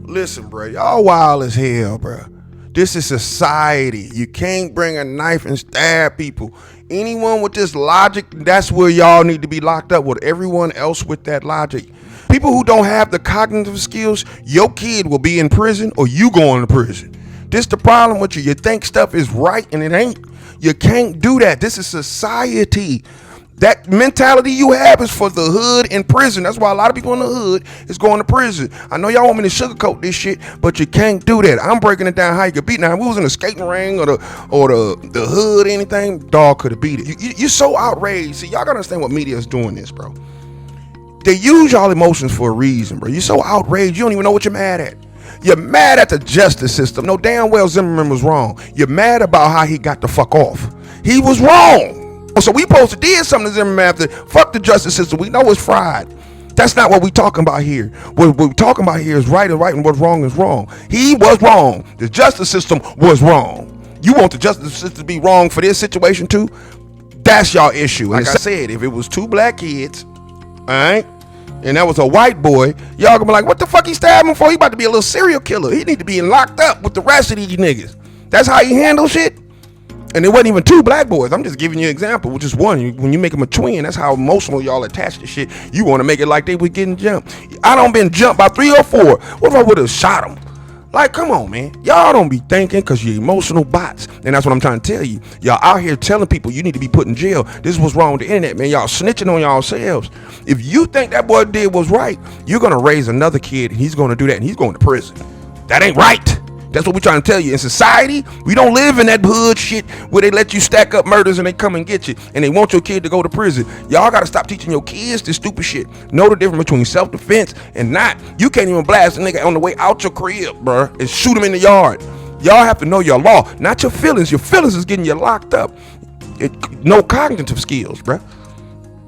Listen, bro, y'all wild as hell, bro. This is society. You can't bring a knife and stab people. Anyone with this logic, that's where y'all need to be locked up with everyone else with that logic. People who don't have the cognitive skills, your kid will be in prison or you going to prison. This the problem with you. You think stuff is right and it ain't. You can't do that. This is society. That mentality you have is for the hood and prison. That's why a lot of people in the hood is going to prison. I know y'all want me to sugarcoat this shit, but you can't do that. I'm breaking it down how you could beat. Now, if we was in a skating ring or the hood, anything, dog could have beat it. You're so outraged. See, y'all gotta understand what media is doing this, bro. They use y'all emotions for a reason, bro. You're so outraged, you don't even know what you're mad at. You're mad at the justice system. No, damn well Zimmerman was wrong. You're mad about how he got the fuck off. He was wrong. So we supposed to did something to Zimmerman after. Fuck the justice system. We know it's fried. That's not what we talking about here. What we're talking about here is right and right and what's wrong is wrong. He was wrong. The justice system was wrong. You want the justice system to be wrong for this situation too? That's y'all issue. Like I said, if it was two black kids, all right, and that was a white boy, y'all gonna be like, what the fuck he stabbed him for? He about to be a little serial killer. He need to be locked up with the rest of these niggas. That's how he handle shit. And it wasn't even two black boys. I'm just giving you an example, which is one. When you make them a twin, that's how emotional y'all attach to shit. You want to make it like they was getting jumped. I don't been jumped by 3 or 4. What if I would have shot them? Like, come on, man. Y'all don't be thinking because you're emotional bots. And that's what I'm trying to tell you. Y'all out here telling people you need to be put in jail. This is what's wrong with the internet, man. Y'all snitching on yourselves. If you think that boy did was right, you're going to raise another kid and he's going to do that and he's going to prison. That ain't right. That's what we're trying to tell you. In society, we don't live in that hood shit where they let you stack up murders and they come and get you and they want your kid to go to prison. Y'all got to stop teaching your kids this stupid shit. Know the difference between self-defense and not. You can't even blast a nigga on the way out your crib, bro, and shoot him in the yard. Y'all have to know your law, not your feelings. Your feelings is getting you locked up. No cognitive skills, bro.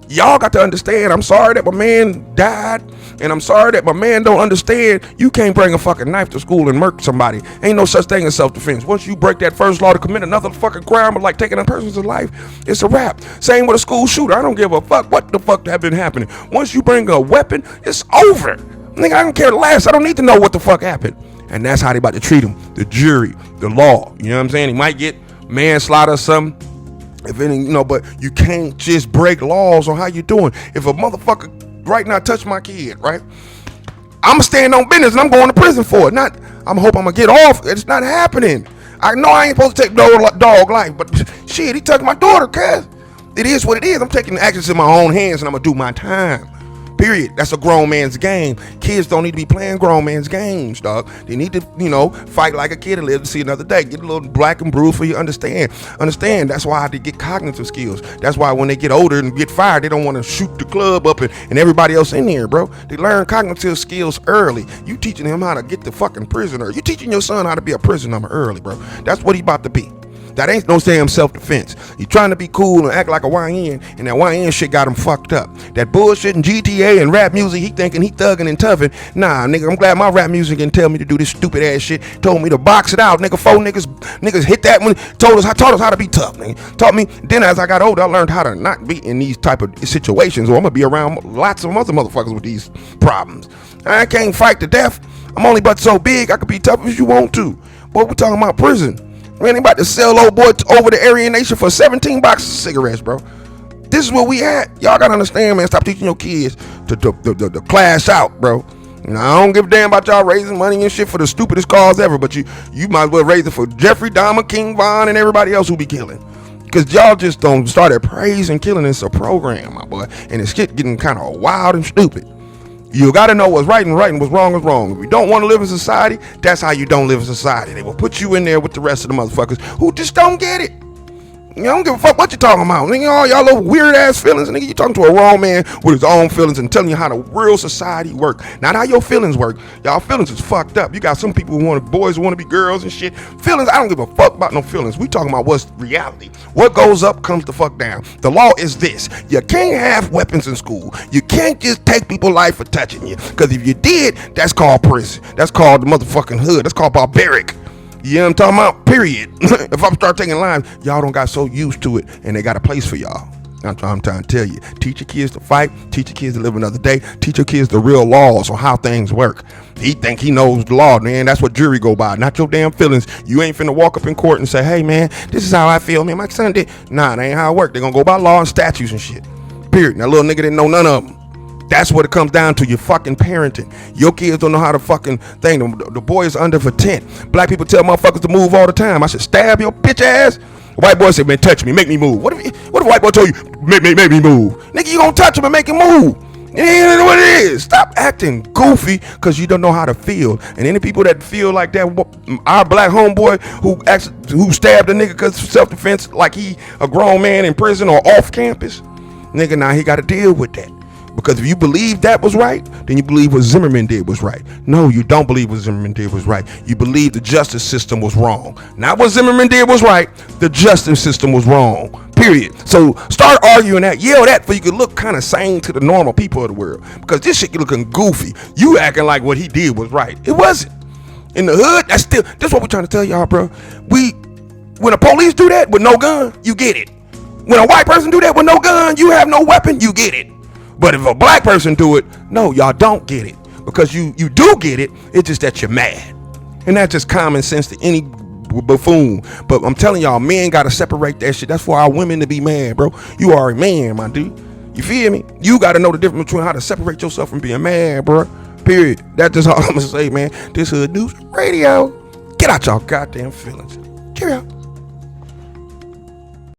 Y'all got to understand, I'm sorry that my man died, and I'm sorry that my man don't understand. You can't bring a fucking knife to school and murk somebody. Ain't no such thing as self-defense. Once you break that first law to commit another fucking crime, like taking a person's life, it's a wrap. Same with a school shooter. I don't give a fuck what the fuck have been happening. Once you bring a weapon, it's over. Nigga, I don't care less. I don't need to know what the fuck happened. And that's how they about to treat him. The jury, the law. You know what I'm saying? He might get manslaughter or something. If any, you know, but you can't just break laws on how you doing. If a motherfucker right now touch my kid, right, I'ma stand on business and I'm going to prison for it. Not, I'm hope I'm gonna get off. It's not happening. I know I ain't supposed to take dog life, but shit, he touched my daughter, cuz. It is what it is. I'm taking the actions in my own hands and I'm gonna do my time. Period. That's a grown man's game. Kids don't need to be playing grown man's games, dog. They need to, you know, fight like a kid and live to see another day. Get a little black and blue for you. Understand. That's why they get cognitive skills. That's why when they get older and get fired, they don't want to shoot the club up and everybody else in here, bro. They learn cognitive skills early. You teaching him how to get the fucking prisoner. You teaching your son how to be a prisoner early, bro. That's what he about to be. That ain't no damn self-defense. He trying to be cool and act like a YN, and that YN shit got him fucked up. That bullshit and GTA and rap music, he thinking he thugging and toughing. Nah, nigga, I'm glad my rap music didn't tell me to do this stupid ass shit. Told me to box it out, nigga. 4 niggas hit that one. Taught us how to be tough, nigga. Taught me. Then as I got older, I learned how to not be in these type of situations, or I'm gonna be around lots of other motherfuckers with these problems. I can't fight to death. I'm only but so big. I could be tough as you want to. But we're talking about prison. Man, they about to sell old boy over the Aryan Nation for 17 boxes of cigarettes, bro. This is where we at. Y'all gotta understand, man. Stop teaching your kids to clash out, bro. You know, I don't give a damn about y'all raising money and shit for the stupidest cause ever, but you might as well raise it for Jeffrey Dahmer, King Von, and everybody else who be killing. Because y'all just don't start at praise and killing. It's a program, my boy. And it's getting kind of wild and stupid. You got to know what's right and what's wrong is wrong. If you don't want to live in society, that's how you don't live in society. They will put you in there with the rest of the motherfuckers who just don't get it. You don't give a fuck what you talking about. Nigga, all y'all little weird ass feelings. Nigga, you talking to a wrong man with his own feelings and telling you how the real society work. Not how your feelings work. Y'all feelings is fucked up. You got some people who want boys who want to be girls and shit. Feelings, I don't give a fuck about no feelings. We talking about what's reality. What goes up comes the fuck down. The law is this. You can't have weapons in school. You can't just take people's life for touching you. Because if you did, that's called prison. That's called the motherfucking hood. That's called barbaric. You know what I'm talking about? Period. If I start taking lives, y'all don't got so used to it and they got a place for y'all. I'm trying to tell you, teach your kids to fight, teach your kids to live another day, teach your kids the real laws on how things work. He think he knows the law, man. That's what jury go by, not your damn feelings. You ain't finna walk up in court and say, hey, man, this is how I feel, man. My son did. Nah, that ain't how it work. They're gonna go by law and statutes and shit. Period. That little nigga didn't know none of them. That's what it comes down to. Your fucking parenting. Your kids don't know how to fucking thing. The boy is under for 10. Black people tell motherfuckers to move all the time. I should stab your bitch ass. White boy said, man, touch me, make me move. What if white boy told you, make me move? Nigga, you gonna touch him and make him move. You know what it is. Stop acting goofy because you don't know how to feel. And any people that feel like that, our black homeboy who stabbed a nigga because of self-defense, like he a grown man in prison or off campus, nigga, now he got to deal with that. Because if you believe that was right, then you believe what Zimmerman did was right. No, you don't believe what Zimmerman did was right. You believe the justice system was wrong. Not what Zimmerman did was right. The justice system was wrong. Period. So start arguing that. Yell that for you can look kind of sane to the normal people of the world. Because this shit looking goofy. You acting like what he did was right. It wasn't. In the hood, that's what we're trying to tell y'all, bro. When the police do that with no gun, you get it. When a white person do that with no gun, you have no weapon, you get it. But if a black person do it, no, y'all don't get it. Because you do get it, it's just that you're mad. And that's just common sense to any buffoon. But I'm telling y'all, men gotta separate that shit. That's for our women to be mad, bro. You are a man, my dude. You feel me? You gotta know the difference between how to separate yourself from being mad, bro. Period. That's just all I'm gonna say, man. This Hood News Radio. Get out y'all goddamn feelings. Cheerio.